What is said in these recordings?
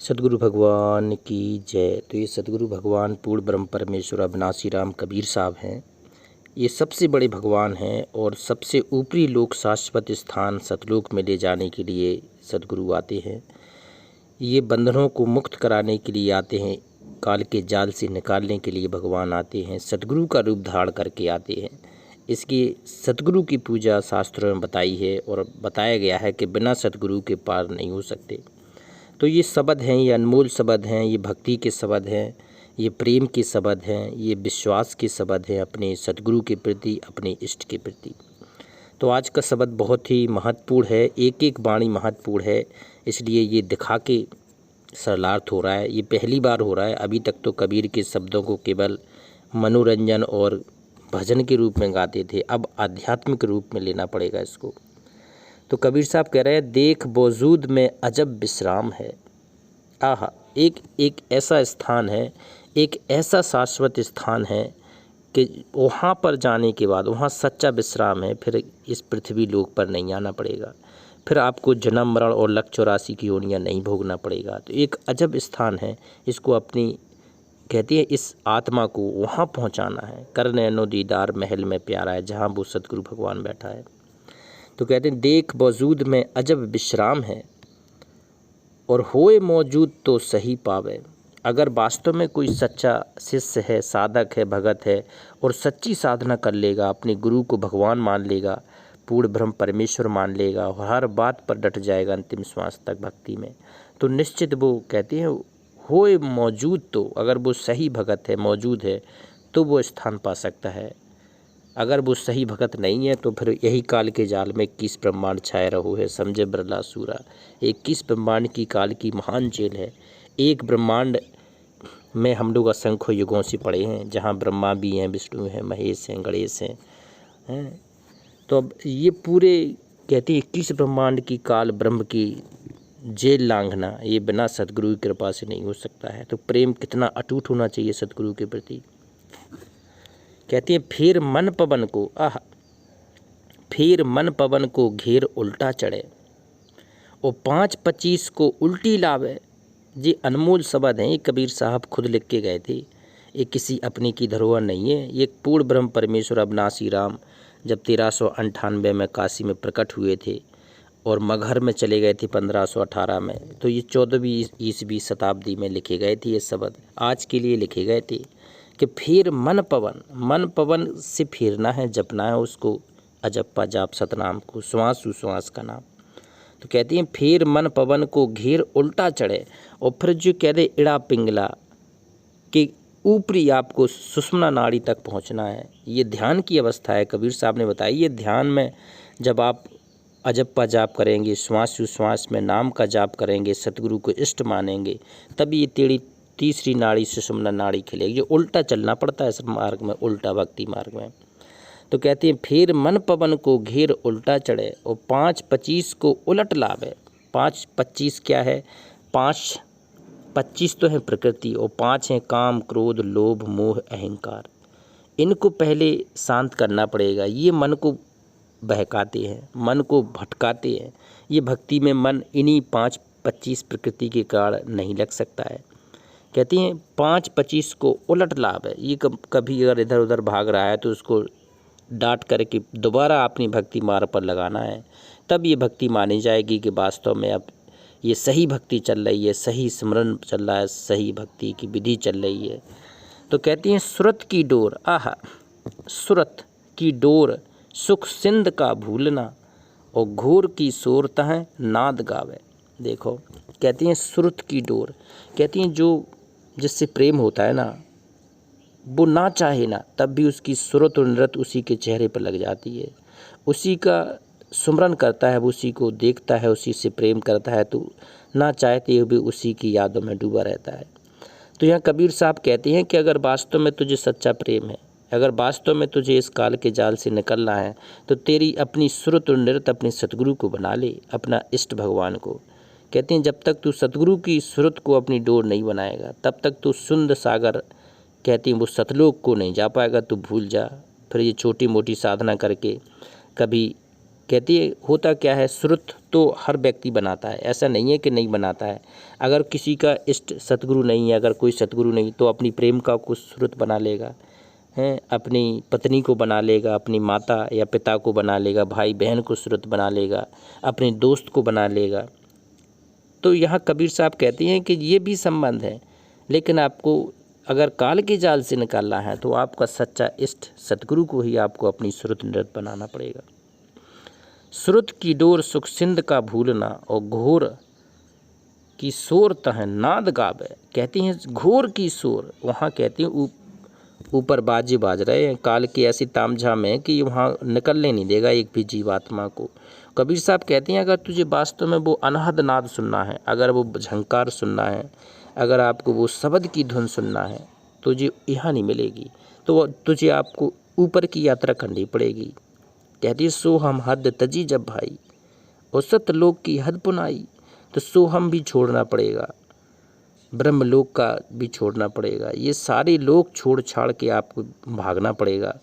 सद्गुरु भगवान की जय। तो ये सद्गुरु भगवान पूर्ण ब्रह्म परमेश्वर अविनाशी राम कबीर साहब हैं। ये सबसे बड़े भगवान हैं और सबसे ऊपरी लोक शाश्वत स्थान सतलोक में ले जाने के लिए सद्गुरु आते हैं। ये बंधनों को मुक्त कराने के लिए आते हैं, काल के जाल से निकालने के लिए भगवान आते हैं, सद्गुरु का रूप धारण करके आते हैं। इसकी सद्गुरु की पूजा शास्त्रों में बताई है और बताया गया है कि बिना सद्गुरु के पार नहीं हो सकते। तो ये शब्द हैं, ये अनमोल शब्द हैं, ये भक्ति के शब्द हैं, ये प्रेम के शब्द हैं, ये विश्वास के शब्द हैं अपने सद्गुरु के प्रति, अपने इष्ट के प्रति। तो आज का शब्द बहुत ही महत्वपूर्ण है, एक एक वाणी महत्वपूर्ण है, इसलिए ये दिखा के सरलार्थ हो रहा है। ये पहली बार हो रहा है। अभी तक तो कबीर के शब्दों को केवल मनोरंजन और भजन के रूप में गाते थे, अब आध्यात्मिक रूप में लेना पड़ेगा इसको। तो कबीर साहब कह रहे हैं, देख वजूद में अजब विश्राम है। आहा, एक ऐसा स्थान है, एक ऐसा शाश्वत स्थान है कि वहाँ पर जाने के बाद वहाँ सच्चा विश्राम है। फिर इस पृथ्वी लोक पर नहीं आना पड़ेगा, फिर आपको जन्म मरण और लख 84 की योनियाँ नहीं भोगना पड़ेगा। तो एक अजब स्थान है, इसको अपनी कहती है इस आत्मा को वहाँ पहुँचाना है। कर नैनो दीदार महल में प्यारा है, जहाँ वो सद्गुरु भगवान बैठा है। तो कहते हैं, देख वजूद में अजब विश्राम है और होए मौजूद तो सही पावे। अगर वास्तव में कोई सच्चा शिष्य है, साधक है, भगत है और सच्ची साधना कर लेगा, अपने गुरु को भगवान मान लेगा, पूर्ण ब्रह्म परमेश्वर मान लेगा और हर बात पर डट जाएगा अंतिम श्वास तक भक्ति में, तो निश्चित वो कहते हैं होए मौजूद तो, अगर वो सही भगत है, मौजूद है, तो वो स्थान पा सकता है। अगर वो सही भगत नहीं है तो फिर यही काल के जाल में 21 ब्रह्मांड छाए रहो है, समझे बिरलासुरा। 21 ब्रह्मांड की काल की महान जेल है। एक ब्रह्मांड में हम लोग असंख्य युगों से पड़े हैं, जहाँ ब्रह्मा भी हैं, विष्णु हैं, महेश हैं, गणेश हैं। तो अब ये पूरे कहती है 21 ब्रह्मांड की काल ब्रह्म की जेल लांघना, ये बिना सद्गुरु की कृपा से नहीं हो सकता है। तो प्रेम कितना अटूट होना चाहिए सद्गुरु के प्रति। कहती है, फिर मन पवन को, फिर मन पवन को घेर उल्टा चढ़े और 5-25 को उल्टी लावे। ये अनमोल शब्द हैं, ये कबीर साहब खुद लिख के गए थे। ये किसी अपने की धरोहर नहीं है। ये पूर्ण ब्रह्म परमेश्वर अविनाशी राम जब 1398 में काशी में प्रकट हुए थे और मगहर में चले गए थे 1518 में, तो ये 14वीं ईसवी शताब्दी में लिखे गए थे। ये शब्द आज के लिए लिखे गए थे कि फिर मन पवन से फिरना है, जपना है उसको, अजप्पा जाप सतनाम को, श्वास सुश्वास का नाम। तो कहती हैं, फिर मन पवन को घेर उल्टा चढ़े और फिर जो कह दे इड़ा पिंगला कि ऊपरी आपको सुषुम्ना नाड़ी तक पहुंचना है। ये ध्यान की अवस्था है, कबीर साहब ने बताई। ये ध्यान में जब आप अजप्पा जाप करेंगे, श्वास सुश्वास में नाम का जाप करेंगे, सतगुरु को इष्ट मानेंगे, तभी ये तेरी तीसरी नाड़ी सुषुम्ना नाड़ी खिलेगी। जो उल्टा चलना पड़ता है इस मार्ग में, उल्टा भक्ति मार्ग में। तो कहते हैं, फिर मन पवन को घेर उल्टा चढ़े और 5-25 को उलट लावे। 5-25 क्या है? 5-25 तो है प्रकृति और 5 हैं काम, क्रोध, लोभ, मोह, अहंकार। इनको पहले शांत करना पड़ेगा। ये मन को बहकाते हैं, मन को भटकाते हैं। ये भक्ति में मन इन्हीं 5-25 प्रकृति के कारण नहीं लग सकता है। कहती हैं 5-25 को उलट लाभ है। ये कभी अगर इधर उधर भाग रहा है तो उसको डांट करके दोबारा अपनी भक्ति मार्ग पर लगाना है, तब ये भक्ति मानी जाएगी कि वास्तव में अब ये सही भक्ति चल रही है, सही स्मरण चल रहा है, सही भक्ति की विधि चल रही है। तो कहती हैं, सुरत की डोर, सुरत की डोर सुख सिंध का भूलना और घोर की सोरता है नाद गावे। देखो, कहती हैं सुरत की डोर, कहती हैं जो जिससे प्रेम होता है ना, वो ना चाहे ना तब भी उसकी सुरत और नृत उसी के चेहरे पर लग जाती है। उसी का सुमरन करता है, वो उसी को देखता है, उसी से प्रेम करता है, तो ना चाहते हुए भी उसी की यादों में डूबा रहता है। तो यहाँ कबीर साहब कहते हैं कि अगर वास्तव में तुझे सच्चा प्रेम है, अगर वास्तव में तुझे इस काल के जाल से निकलना है, तो तेरी अपनी सुरत और नृत अपने सतगुरु को बना ले, अपना इष्ट भगवान को। कहते हैं, जब तक तू सतगुरु की सुरत को अपनी डोर नहीं बनाएगा, तब तक तू सुंदर सागर, कहती हैं वो सतलोक को नहीं जा पाएगा। तू भूल जा। फिर ये छोटी मोटी साधना करके कभी कहती है होता क्या है, श्रुत तो हर व्यक्ति बनाता है, ऐसा नहीं है कि नहीं बनाता है। अगर किसी का इष्ट सतगुरु नहीं है, अगर कोई सतगुरु नहीं, तो अपनी प्रेमिका को श्रुत बना लेगा, हैं, अपनी पत्नी को बना लेगा, अपनी माता या पिता को बना लेगा, भाई बहन को श्रुत बना लेगा, अपने दोस्त को बना लेगा। तो यहाँ कबीर साहब कहते हैं कि ये भी संबंध है, लेकिन आपको अगर काल के जाल से निकालना है तो आपका सच्चा इष्ट सतगुरु को ही आपको अपनी श्रुत नृत बनाना पड़ेगा। श्रुत की डोर सुख सिंध का भूलना और घोर की शोर तह नाद गावे। कहती हैं घोर की शोर, वहाँ कहती हैं ऊपर बाजे बाज रहे हैं, काल की ऐसी तामझाम है कि वहाँ निकलने नहीं देगा एक भी जीवात्मा को। कबीर साहब कहते हैं अगर तुझे वास्तव में वो अनहद नाद सुनना है, अगर वो झंकार सुनना है, अगर आपको वो शब्द की धुन सुनना है, तुझे यहाँ नहीं मिलेगी, तो तुझे आपको ऊपर की यात्रा करनी पड़ेगी। कहती है सो हम हद तजी जब भाई और सतलोक की हद पुनाई, तो सो हम भी छोड़ना पड़ेगा, ब्रह्मलोक का भी छोड़ना पड़ेगा, ये सारे लोग छोड़ छाड़ के आपको भागना पड़ेगा।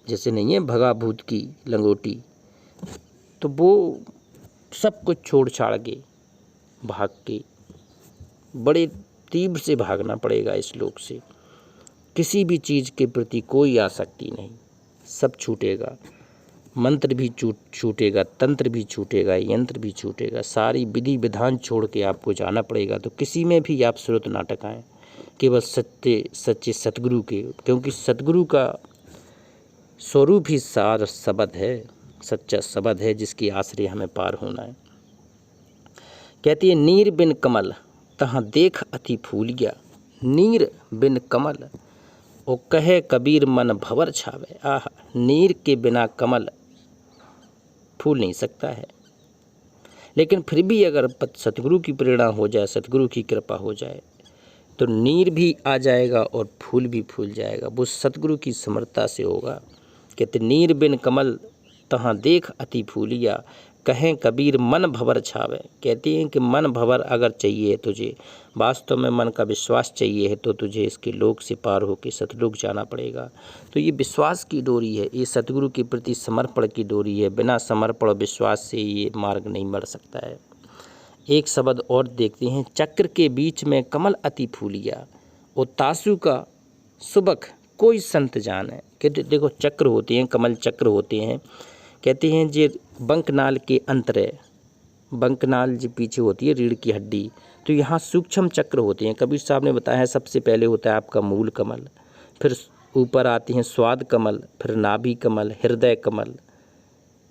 जैसे नहीं है भगा भूत की लंगोटी, तो वो सब कुछ छोड़ छाड़ के भाग के बड़े तीव्र से भागना पड़ेगा इस लोक से। किसी भी चीज़ के प्रति कोई आसक्ति नहीं, सब छूटेगा, मंत्र भी छूटेगा, तंत्र भी छूटेगा, यंत्र भी छूटेगा, सारी विधि विधान छोड़ के आपको जाना पड़ेगा। तो किसी में भी आप श्रुत ना टकाएं, केवल सच्चे सतगुरु के, क्योंकि सतगुरु का स्वरूप ही सार शब्द है, सच्चा शब्द है जिसकी आश्रय हमें पार होना है। कहती है नीर बिन कमल तहाँ देख अति फूल गया, नीर बिन कमल ओ कहे कबीर मन भंवर छावे। आह, नीर के बिना कमल फूल नहीं सकता है, लेकिन फिर भी अगर सतगुरु की प्रेरणा हो जाए, सतगुरु की कृपा हो जाए, तो नीर भी आ जाएगा और फूल भी फूल जाएगा। वो सतगुरु की समर्थता से होगा। कहते नीर बिन कमल तहाँ देख अति फूलिया, कहें कबीर मन भंवर छावे। कहती हैं कि मन भंवर अगर चाहिए तुझे, वास्तव में मन का विश्वास चाहिए है, तो तुझे इसके लोक से पार होकर सतलोक जाना पड़ेगा। तो ये विश्वास की डोरी है, ये सतगुरु के प्रति समर्पण की डोरी है। बिना समर्पण और विश्वास से ये मार्ग नहीं बढ़ सकता है। एक शब्द और देखते हैं, चक्र के बीच में कमल अति फूलिया और तासु का सुबक कोई संत जाने। कहते देखो चक्र होते हैं, कमल चक्र होते हैं। कहते हैं जे बंकनाल के अंतरे, बंकनाल जो पीछे होती है रीढ़ की हड्डी, तो यहाँ सूक्ष्म चक्र होते हैं। कबीर साहब ने बताया है सबसे पहले होता है आपका मूल कमल, फिर ऊपर आती हैं स्वाद कमल, फिर नाभि कमल, हृदय कमल,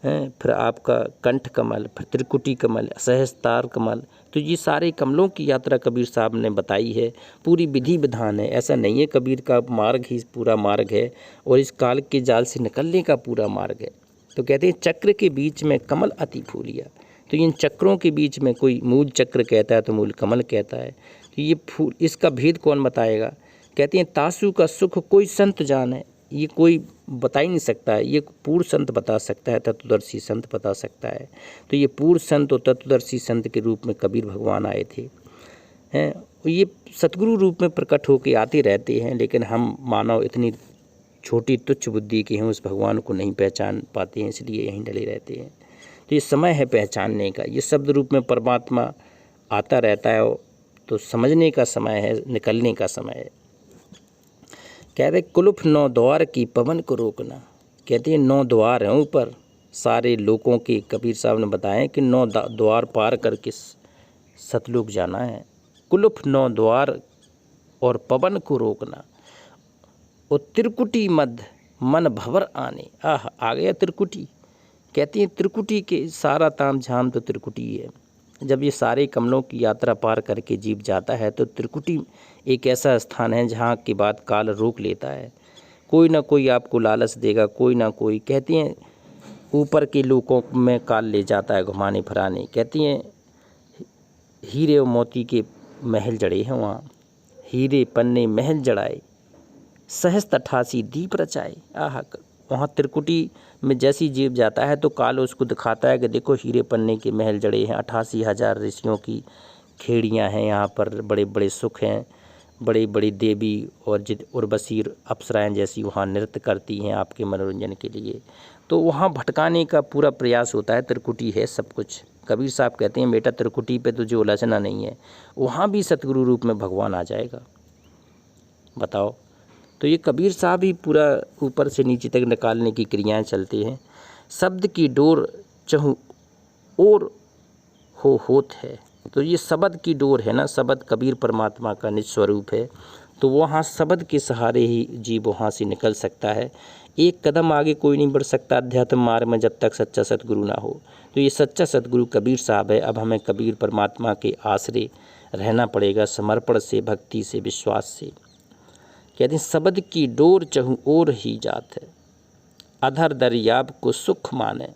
हैं, फिर आपका कंठ कमल, फिर त्रिकुटी कमल, सहस्त्रार कमल। तो ये सारे कमलों की यात्रा कबीर साहब ने बताई है, पूरी विधि विधान है। ऐसा नहीं है कबीर का मार्ग ही पूरा मार्ग है और इस काल के जाल से निकलने का पूरा मार्ग है। तो कहते हैं चक्र के बीच में कमल अति फूलिया। तो इन चक्रों के बीच में कोई मूल चक्र कहता है तो मूल कमल कहता है। तो ये फूल, इसका भेद कौन बताएगा? कहते हैं तासु का सुख कोई संत जाने। ये कोई बता ही नहीं सकता है, ये पूर्ण संत बता सकता है, तत्वदर्शी संत बता सकता है। तो ये पूर्ण संत और तत्वदर्शी संत के रूप में कबीर भगवान आए थे, हैं। ये सतगुरु रूप में प्रकट होकर आते रहते हैं, लेकिन हम मानव इतनी छोटी तुच्छ बुद्धि के हैं, उस भगवान को नहीं पहचान पाते हैं, इसलिए यहीं डले रहते हैं। तो ये समय है पहचानने का। ये शब्द रूप में परमात्मा आता रहता है, तो समझने का समय है, निकलने का समय है। कहते कुलुफ 9 द्वार की पवन को रोकना। कहते हैं 9 द्वार हैं ऊपर सारे लोगों के। कबीर साहब ने बताया कि 9 द्वार पार करके सतलोक जाना है। कुलुफ 9 द्वार और पवन को रोकना, और त्रिकुटी मध्य मन भंवर आने। आह, आ गया त्रिकुटी। कहती हैं त्रिकुटी के सारा ताम झाम तो त्रिकुटी है। जब ये सारे कमलों की यात्रा पार करके जीव जाता है तो त्रिकुटी एक ऐसा स्थान है जहाँ के बाद काल रोक लेता है। कोई ना कोई आपको लालच देगा, कोई ना कोई। कहती हैं ऊपर के लोकों में काल ले जाता है घुमाने फिराने। कहती हैं हीरे और मोती के महल जड़े हैं वहाँ, हीरे पन्ने महल जड़ाए, सहस्त्र 88 दीप रचाए। आह, वहाँ त्रिकुटी में जैसी जीव जाता है तो काल उसको दिखाता है कि देखो हीरे पन्ने के महल जड़े हैं, 88,000 ऋषियों की खेड़ियाँ हैं यहाँ पर, बड़े बड़े सुख हैं, बड़ी बड़ी देवी और उर्वशी अप्सराएँ जैसी वहाँ नृत्य करती हैं आपके मनोरंजन के लिए। तो वहाँ भटकाने का पूरा प्रयास होता है। त्रिकुटी है सब कुछ। कबीर साहब कहते हैं बेटा त्रिकुटी पे तुझे उलझना नहीं है, वहाँ भी सतगुरु रूप में भगवान आ जाएगा। बताओ। तो ये कबीर साहब ही पूरा ऊपर से नीचे तक निकालने की क्रियाएं चलती हैं। शब्द की डोर चहु और होत है। तो ये शब्द की डोर है ना, शब्द कबीर परमात्मा का निज स्वरूप है। तो वहाँ शब्द के सहारे ही जीव वहाँ से निकल सकता है। एक कदम आगे कोई नहीं बढ़ सकता अध्यात्म मार्ग में जब तक सच्चा सतगुरु ना हो। तो ये सच्चा सतगुरु कबीर साहब है। अब हमें कबीर परमात्मा के आश्रय रहना पड़ेगा, समर्पण से, भक्ति से, विश्वास से। कहते हैं शब्द की डोर चहु ओर ही जात है, अधर दरियाब को सुख माने।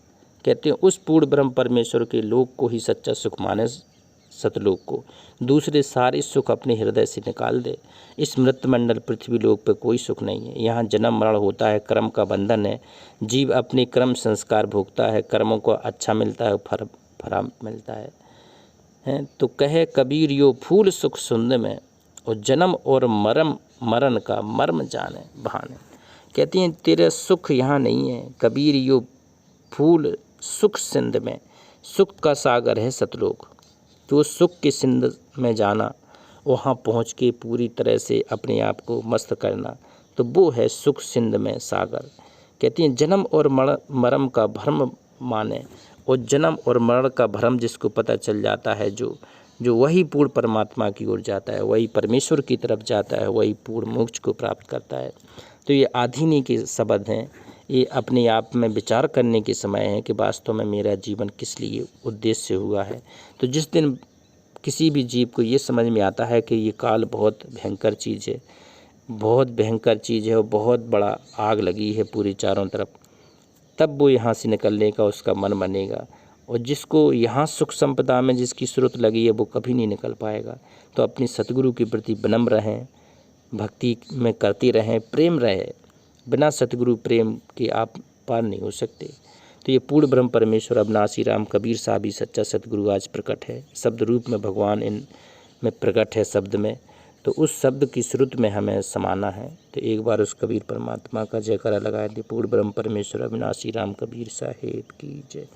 कहते हैं उस पूर्ण ब्रह्म परमेश्वर के लोक को ही सच्चा सुख माने, सतलोक को। दूसरे सारे सुख अपने हृदय से निकाल दे। इस मृतमंडल पृथ्वी लोक पे कोई सुख नहीं है। यहाँ जन्म मरण होता है, कर्म का बंधन है। जीव अपने कर्म संस्कार भोगता है, कर्मों को अच्छा मिलता है, फल मिलता है। तो कहे कबीर यो फूल सुख सुंद में, और जन्म और मरण का मर्म जाने बहाने। कहती हैं तेरा सुख यहाँ नहीं है कबीर, यो फूल सुख सिंध में। सुख का सागर है सतलोक। तो सुख के सिंध में जाना, वहाँ पहुँच के पूरी तरह से अपने आप को मस्त करना, तो वो है सुख सिंध में सागर। कहती हैं जन्म और मरण का भ्रम माने। और जन्म और मरण का भ्रम जिसको पता चल जाता है, जो वही पूर्ण परमात्मा की ओर जाता है, वही परमेश्वर की तरफ जाता है, वही पूर्ण मोक्ष को प्राप्त करता है। तो ये आधीनी के शब्द हैं। ये अपने आप में विचार करने के समय है कि वास्तव में मेरा जीवन किस लिए उद्देश्य हुआ है। तो जिस दिन किसी भी जीव को ये समझ में आता है कि ये काल बहुत भयंकर चीज़ है, बहुत भयंकर चीज़ है और बहुत बड़ा आग लगी है पूरी चारों तरफ, तब वो यहाँ से निकलने का उसका मन बनेगा। और जिसको यहाँ सुख संपदा में जिसकी स्रोत लगी है वो कभी नहीं निकल पाएगा। तो अपनी सतगुरु के प्रति विनम्र रहें, भक्ति में करते रहें, प्रेम रहे। बिना सतगुरु प्रेम के आप पार नहीं हो सकते। तो ये पूर्ण ब्रह्म परमेश्वर अविनाशी राम कबीर साहब ही सच्चा सतगुरु आज प्रकट है। शब्द रूप में भगवान इन में प्रकट है शब्द में। तो उस शब्द की श्रुत में हमें समाना है। तो एक बार उस कबीर परमात्मा का जयकारा लगाए थे। पूर्ण ब्रह्म परमेश्वर अविनाशी राम कबीर साहेब की जय।